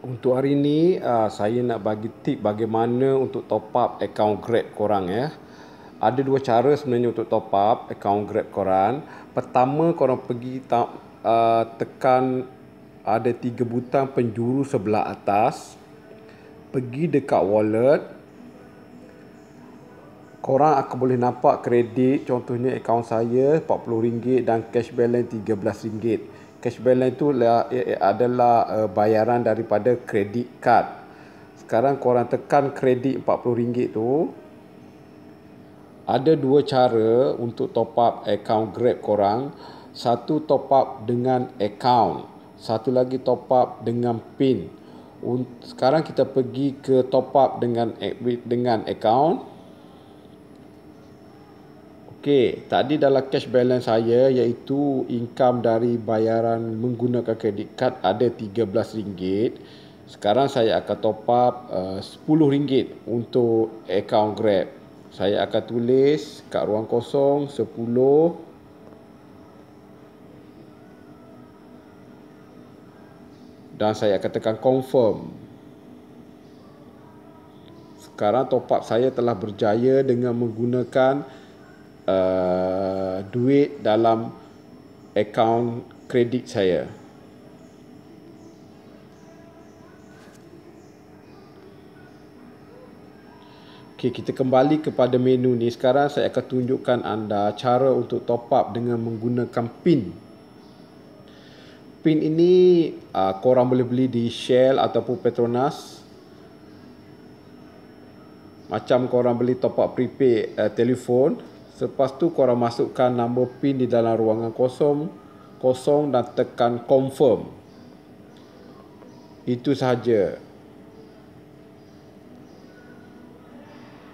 Untuk hari ni saya nak bagi tip bagaimana untuk top up akaun Grab korang ya. Ada dua cara sebenarnya untuk top up akaun Grab korang. Pertama, korang pergi tekan ada 3 butang penjuru sebelah atas. Pergi dekat wallet. Korang akan boleh nampak kredit, contohnya akaun saya RM40 dan cash balance RM13. Cash balance itu adalah bayaran daripada kredit card. Sekarang korang tekan kredit RM40 tu. Ada dua cara untuk top up akaun Grab korang. Satu top up dengan akaun, satu lagi top up dengan PIN. Sekarang kita pergi ke top up dengan akaun. Okey, tadi dalam cash balance saya iaitu income dari bayaran menggunakan kredit card ada RM13. Sekarang saya akan top up RM10 untuk akaun Grab. Saya akan tulis kat ruang kosong 10. Dan saya akan tekan confirm. Sekarang top up saya telah berjaya dengan menggunakan duit dalam akaun kredit saya. Okey, kita kembali kepada menu ni. Sekarang saya akan tunjukkan anda cara untuk top up dengan menggunakan PIN. PIN ini korang boleh beli di Shell ataupun Petronas. Macam korang beli top up prepaid telefon. Selepas tu korang masukkan nombor PIN di dalam ruangan kosong dan tekan confirm. Itu sahaja.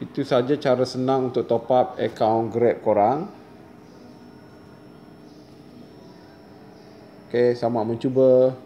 Itu sahaja cara senang untuk top up akaun Grab korang. Okey, selamat mencuba.